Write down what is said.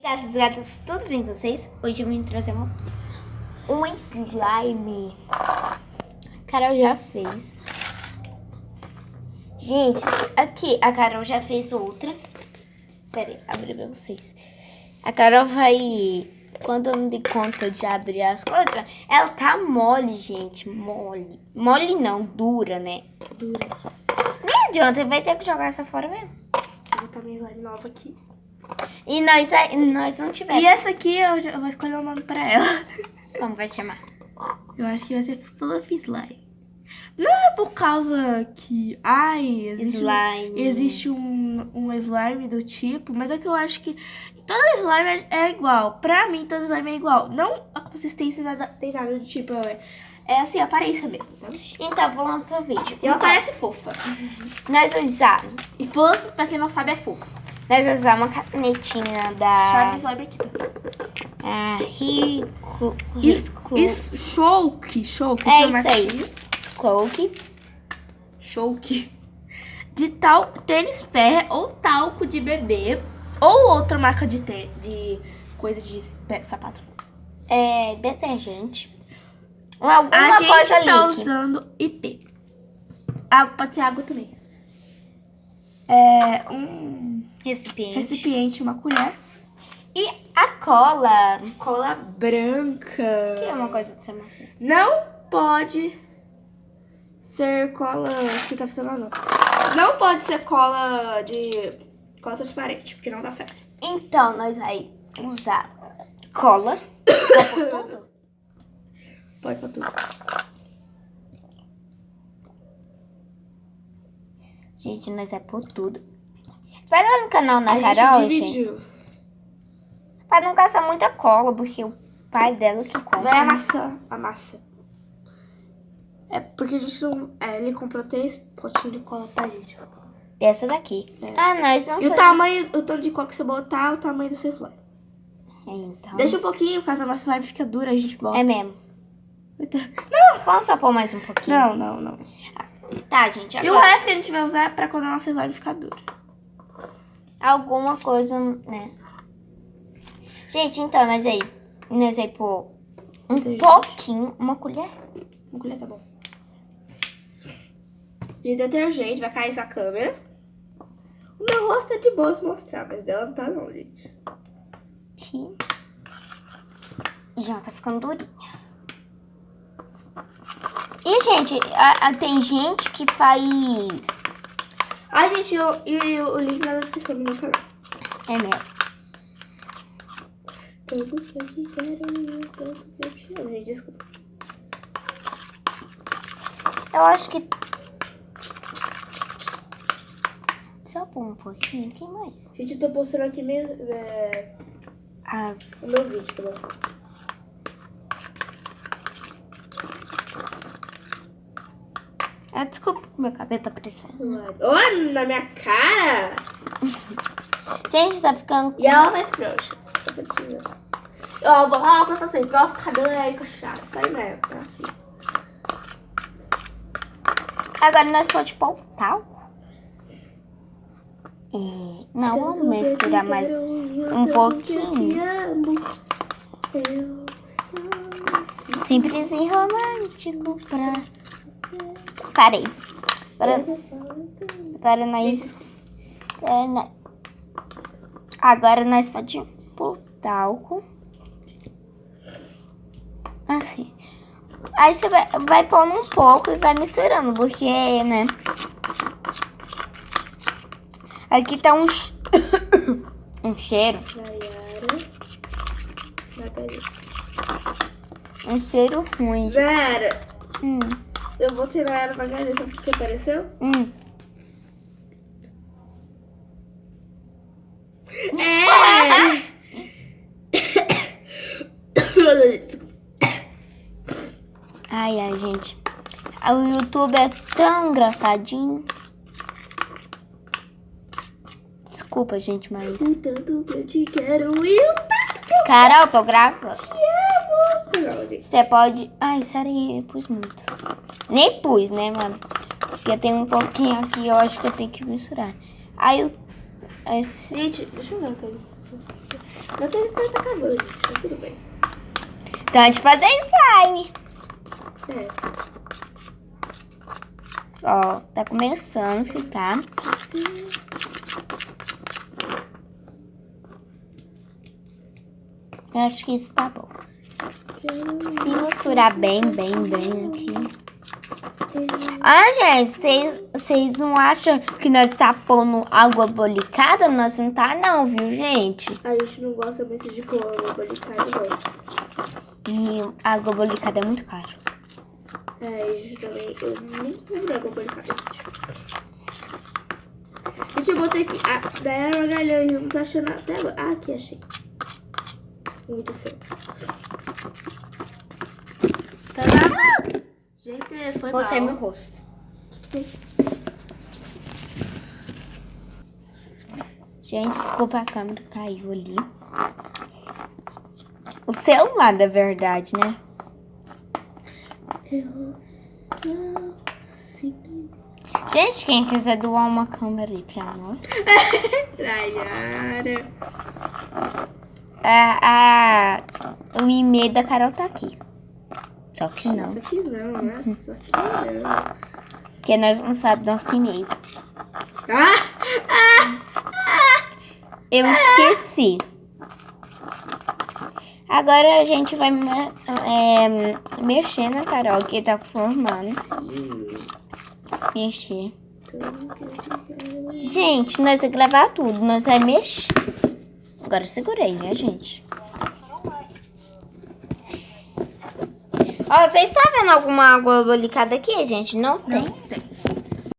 Gatos e gatas, tudo bem com vocês? Hoje eu vim trazer um slime. A Carol já fez. Gente, aqui a Carol já fez outra. Sério, abrir pra vocês. A Carol vai, quando eu não dei conta de abrir as coisas, ela tá mole, gente, mole. Mole não, dura, né? Dura. Nem adianta, vai ter que jogar essa fora mesmo. Vou botar minha slime nova aqui. E nós não tivemos. E essa aqui eu vou escolher o nome pra ela. Como vai chamar? Eu acho que vai ser Fluffy Slime. Não é por causa que... Ai, existe um slime do tipo, mas é que eu acho que todo slime é igual. Pra mim, todo slime é igual. Não a consistência tem nada do tipo. É assim, a aparência mesmo, tá? Então, vou lá pro vídeo. E ela parece fofa. Nós usamos. E fluffy, pra quem não sabe, é fofa. Nós usamos uma canetinha da... Charme slime aqui, tá? Shulk. É isso aí. Skloak. Shulk. De tal tênis ferro ou talco de bebê. Ou outra marca de coisa de sapato. É detergente. Alguma A gente coisa tá líquida. usando IP. Água, pode ser água também. É um recipiente, uma colher. E a cola. Cola branca. Que é uma coisa de ser macia. Não pode ser cola que tá funcionando. Não pode ser cola transparente, porque não dá certo. Então, nós vai usar cola. Vai por tudo? Pode pra tudo. Gente, nós vai por tudo. Vai lá no canal da Carol, gente. Pra não gastar muita cola, porque o pai dela que compra. Vai a massa. É porque a gente não... ele comprou 3 potinhos de cola pra gente. Essa daqui. É. Ah, nós não E o tamanho, o tanto de cola que você botar, o tamanho do seu slime. Então... Deixa um pouquinho, caso a nossa slime fica dura, a gente bota. É mesmo. Não! Vamos só pôr mais um pouquinho? Não. Tá, gente, agora... E o resto que a gente vai usar é pra quando a nossa slime ficar dura. Alguma coisa, né? Gente, então, nós aí pôr um pouquinho, uma colher. Uma colher tá bom. De detergente, vai cair essa câmera. O meu rosto é de boa se mostrar, mas dela não tá não, gente. Aqui. Já tá ficando durinha. E, gente, tem gente que faz... Gente, o link na descrição do meu canal. É mesmo. Tanto que eu te quero, tanto que eu te amo. Gente, desculpa. Eu acho que... Só pôr um pouquinho, quem mais? Gente, eu tô postando aqui meio... o meu vídeo, tá bom? Desculpa, meu cabelo tá parecendo. Olha na minha cara! Gente, tá ficando... E ela mais frouxa. Ó, vou falar pra vocês. Nosso cabelo é encaixado. Sai mesmo, tá assim. Agora nós só tipo o talco. E... Não, vamos misturar mais um pouquinho. Simples e romântico pra... Parei. Agora nós podemos pôr talco. Assim. Aí você vai pondo um pouco e vai misturando, porque, né? Aqui tá um cheiro. Um cheiro ruim. Vera, eu vou tirar ela devagarinho, sabe o que apareceu? Ai, gente. O YouTube é tão engraçadinho. Desculpa, gente, mas... O tanto que eu te quero e o tanto que eu Carol, tô gravando. te amo. Não, gente. Você pode... Ai, sério, eu pus muito. Nem pus, né, mano? Porque tem um pouquinho aqui, eu acho que eu tenho que misturar. Aí eu... Gente, deixa eu ver a tua lista. Meu telefone tá acabando, gente. Tá tudo bem. Então a gente fazer slime. É. Ó, tá começando a ficar. Assim. Eu acho que isso tá bom. Se misturar bem aqui. Ah, gente, vocês não acham que nós tá pondo água bolicada? Nós não tá não, viu, gente? A gente não gosta muito de pôr água bolicada, não. E água bolicada é muito caro. É, a gente também... Eu nem compro água bolicada, gente. Gente, eu botei aqui. Ah, Dayana Magalhães, eu não tô achando até agora. Ah, aqui, achei. Muito certo. Tá lá? Gente, foi Você é mal. meu rosto. Gente, desculpa, a câmera caiu ali. O celular, da verdade, né? Eu sou assim. Gente, quem quiser doar uma câmera aí pra nós. Dayara. O e-mail da Carol tá aqui. Só que não. Isso aqui não, né? Isso aqui não. Porque nós não sabemos nosso e-mail. Eu esqueci. Agora a gente vai mexer na Carol, que tá formando. Mexer. Gente, nós vamos gravar tudo. Nós vamos mexer. Agora segurei, né, gente? Ó, vocês estão vendo alguma água bolicada aqui, gente? Não tem.